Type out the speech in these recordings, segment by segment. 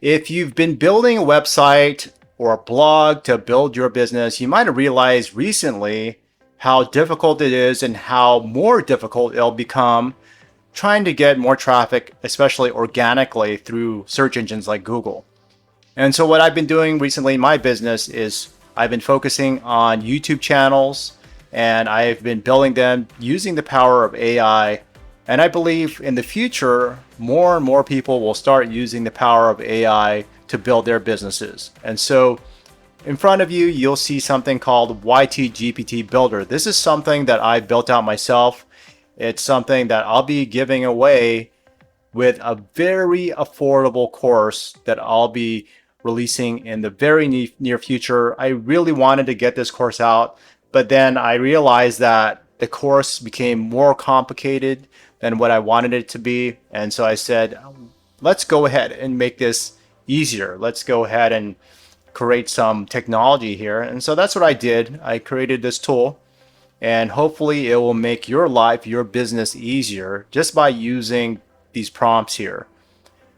If you've been building a website or a blog to build your business, you might have realized recently how difficult it is and how more difficult it'll become trying to get more traffic, especially organically through search engines like Google. And so what I've been doing recently in my business is I've been focusing on YouTube channels and I've been building them using the power of AI. And I believe in the future, more and more people will start using the power of AI to build their businesses. And so in front of you, you'll see something called YT Builder. This is something that I built out myself. It's something that I'll be giving away with a very affordable course that I'll be releasing in the very near future. I really wanted to get this course out, but then I realized that the course became more complicated than what I wanted it to be. And so I said, let's go ahead and make this easier. Let's go ahead and create some technology here. And so that's what I did. I created this tool, and hopefully it will make your life, your business easier just by using these prompts here.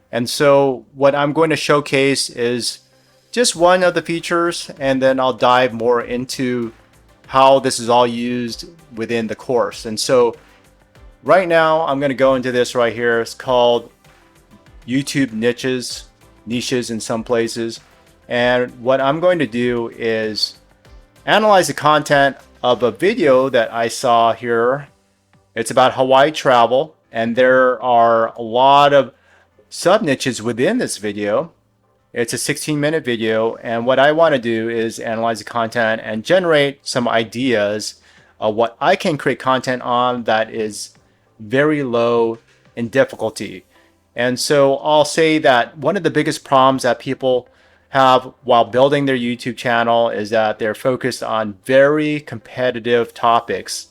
And so what I'm going to showcase is just one of the features, and then I'll dive more into how this is all used within the course. And so right now I'm going to go into this right here. It's called YouTube niches in some places. And what I'm going to do is analyze the content of a video that I saw here. It's about Hawaii travel, and there are a lot of sub niches within this video. It's a 16-minute video, and what I want to do is analyze the content and generate some ideas of what I can create content on that is very low in difficulty. And so I'll say that one of the biggest problems that people have while building their YouTube channel is that they're focused on very competitive topics.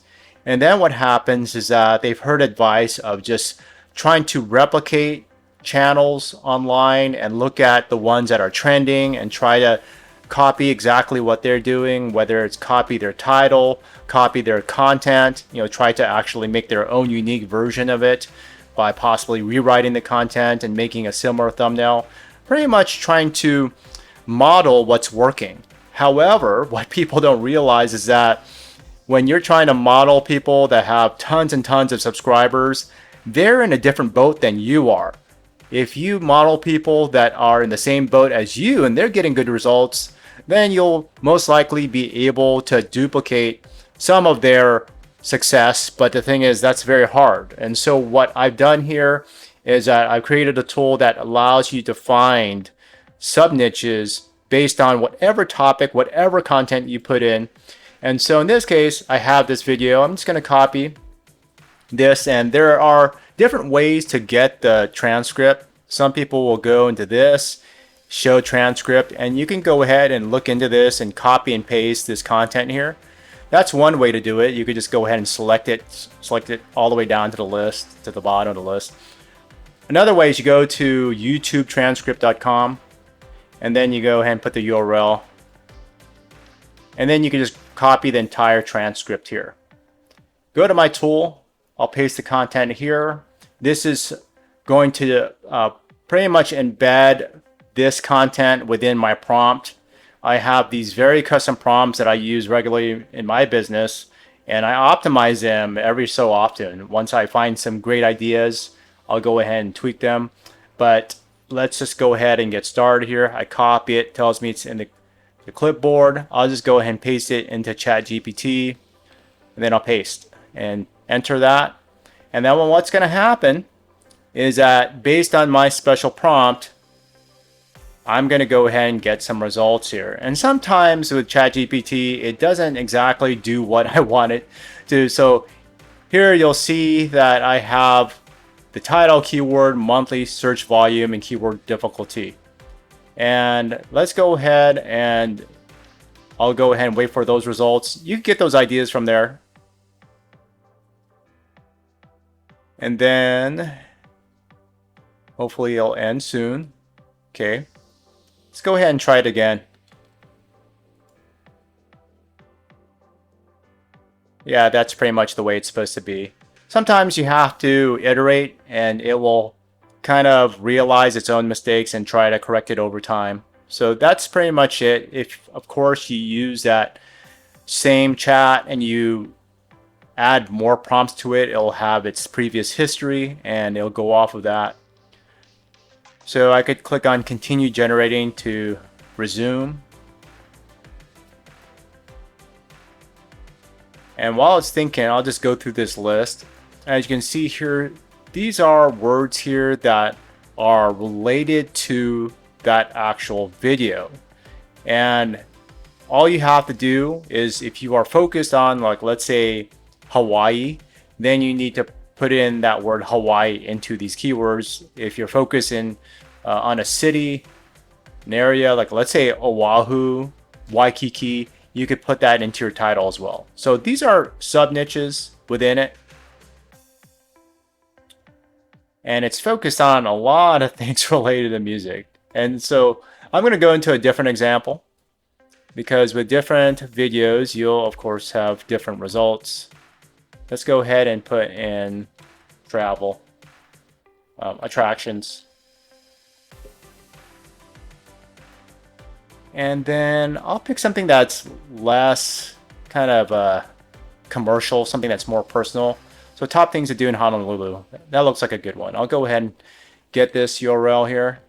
And then what happens is that they've heard advice of just trying to replicate channels online and look at the ones that are trending and try to copy exactly what they're doing, whether it's copy their title, copy their content, try to actually make their own unique version of it by possibly rewriting the content and making a similar thumbnail, pretty much trying to model what's working. However, what people don't realize is that when you're trying to model people that have tons and tons of subscribers, they're in a different boat than you are. If you model people that are in the same boat as you and they're getting good results, then you'll most likely be able to duplicate some of their success. But the thing is, that's very hard. And so what I've done here is that I've created a tool that allows you to find sub niches based on whatever topic, whatever content you put in. And so in this case, I have this video. I'm just going to copy this, and there are different ways to get the transcript. Some people will go into this, show transcript, and you can go ahead and look into this and copy and paste this content here. That's one way to do it. You could just go ahead and select it all the way down to the list, to the bottom of the list. Another way is you go to youtubetranscript.com, and then you go ahead and put the URL, and then you can just copy the entire transcript here. Go to my tool. I'll paste the content here. This is going to pretty much embed this content within my prompt. I have these very custom prompts that I use regularly in my business, and I optimize them every so often. Once I find some great ideas, I'll go ahead and tweak them. But let's just go ahead and get started here. I copy it, tells me it's in the clipboard. I'll just go ahead and paste it into ChatGPT, and then I'll paste and enter that. And then what's going to happen is that based on my special prompt, I'm going to go ahead and get some results here. And sometimes with ChatGPT, it doesn't exactly do what I want it to. So here you'll see that I have the title, keyword, monthly search volume, and keyword difficulty. And let's go ahead and I'll go ahead and wait for those results. You can get those ideas from there. And then hopefully it'll end soon. Okay. Let's go ahead and try it again. Yeah, that's pretty much the way it's supposed to be. Sometimes you have to iterate and it will kind of realize its own mistakes and try to correct it over time. So that's pretty much it. If, of course, you use that same chat and you add more prompts to it, it'll have its previous history and it'll go off of that. So I could click on continue generating to resume. And while it's thinking, I'll just go through this list. As you can see here, these are words here that are related to that actual video. And all you have to do is, if you are focused on, like, let's say Hawaii, then you need to put in that word Hawaii into these keywords. If you're focusing on a city, an area, like let's say Oahu, Waikiki, you could put that into your title as well. So these are sub niches within it. And it's focused on a lot of things related to music. And so I'm going to go into a different example, because with different videos, you'll of course have different results. Let's go ahead and put in travel, attractions. And then I'll pick something that's less kind of commercial, something that's more personal. So top things to do in Honolulu. That looks like a good one. I'll go ahead and get this URL here.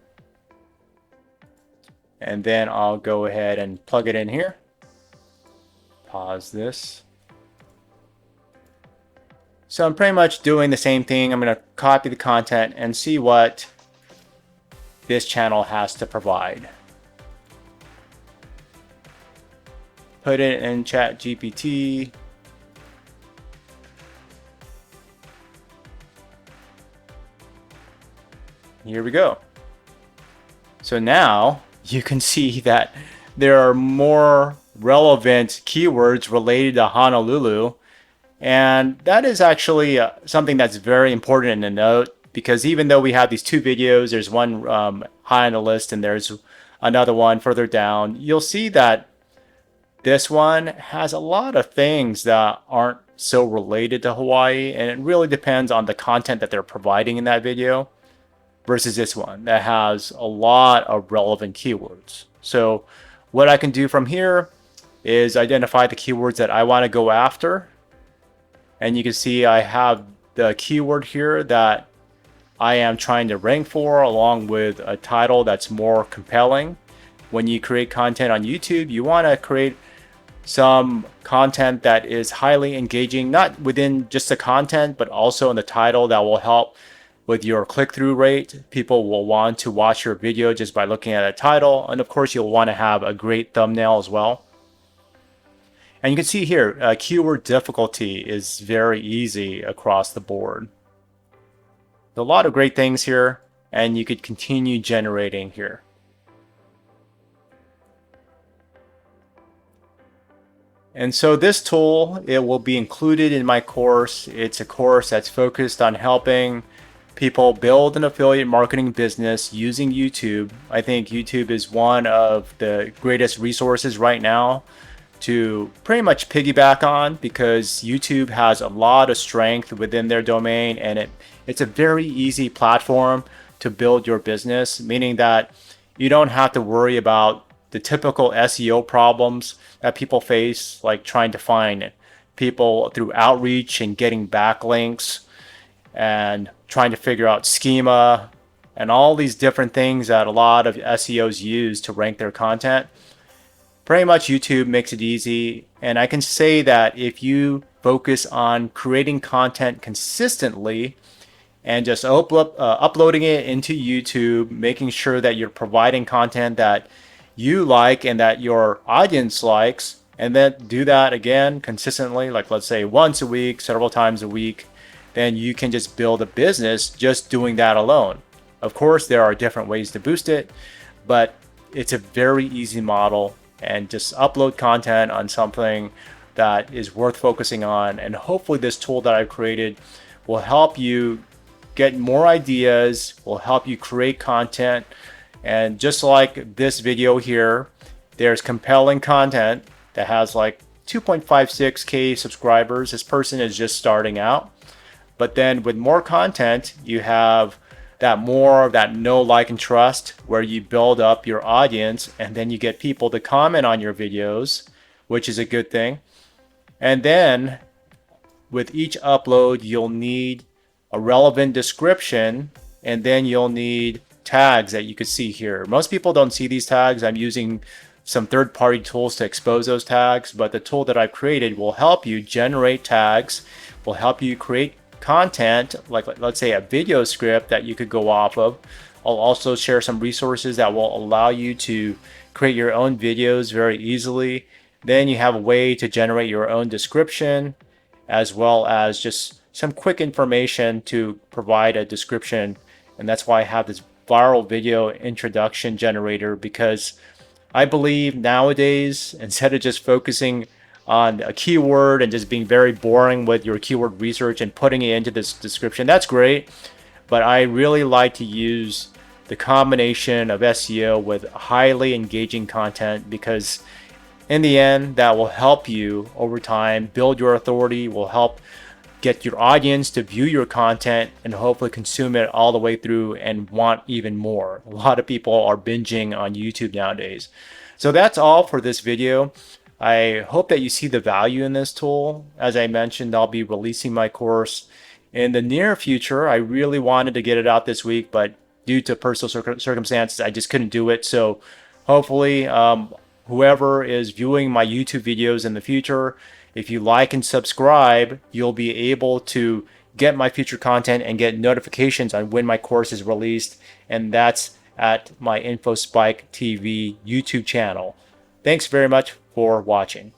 And then I'll go ahead and plug it in here. Pause this. So I'm pretty much doing the same thing. I'm going to copy the content and see what this channel has to provide. Put it in ChatGPT. Here we go. So now you can see that there are more relevant keywords related to Honolulu. And that is actually something that's very important to note, because even though we have these two videos, there's one high on the list and there's another one further down, you'll see that this one has a lot of things that aren't so related to Hawaii, and it really depends on the content that they're providing in that video versus this one that has a lot of relevant keywords. So what I can do from here is identify the keywords that I want to go after. And you can see I have the keyword here that I am trying to rank for, along with a title that's more compelling. When you create content on YouTube, you want to create some content that is highly engaging, not within just the content, but also in the title, that will help with your click-through rate. People will want to watch your video just by looking at a title. And of course, you'll want to have a great thumbnail as well. And you can see here, keyword difficulty is very easy across the board. A lot of great things here, and you could continue generating here. And so this tool, it will be included in my course. It's a course that's focused on helping people build an affiliate marketing business using YouTube. I think YouTube is one of the greatest resources right now to pretty much piggyback on, because YouTube has a lot of strength within their domain, and it's a very easy platform to build your business, meaning that you don't have to worry about the typical SEO problems that people face, like trying to find people through outreach and getting backlinks and trying to figure out schema and all these different things that a lot of SEOs use to rank their content. Pretty much YouTube makes it easy. And I can say that if you focus on creating content consistently and just uploading it into YouTube, making sure that you're providing content that you like and that your audience likes, and then do that again consistently, like let's say once a week, several times a week, then you can just build a business just doing that alone. Of course, there are different ways to boost it, but it's a very easy model, and just upload content on something that is worth focusing on. And hopefully this tool that I've created will help you get more ideas, will help you create content. And just like this video here, there's compelling content that has like 2.56K subscribers. This person is just starting out. But then with more content, you have that know, like, and trust, where you build up your audience and then you get people to comment on your videos, which is a good thing. And then with each upload, you'll need a relevant description, and then you'll need tags that you could see here. Most people don't see these tags. I'm using some third-party tools to expose those tags, but the tool that I've created will help you generate tags, will help you create content, like let's say a video script that you could go off of. I'll also share some resources that will allow you to create your own videos very easily. Then you have a way to generate your own description, as well as just some quick information to provide a description. And that's why I have this viral video introduction generator, because I believe nowadays, instead of just focusing on a keyword and just being very boring with your keyword research and putting it into this description, that's great. But I really like to use the combination of SEO with highly engaging content, because in the end, that will help you over time build your authority, will help get your audience to view your content and hopefully consume it all the way through and want even more. A lot of people are binging on YouTube nowadays. So that's all for this video. I hope that you see the value in this tool. As I mentioned, I'll be releasing my course in the near future. I really wanted to get it out this week, but due to personal circumstances, I just couldn't do it. So hopefully, whoever is viewing my YouTube videos in the future, if you like and subscribe, you'll be able to get my future content and get notifications on when my course is released. And that's at my InfoSpike TV YouTube channel. Thanks very much for watching.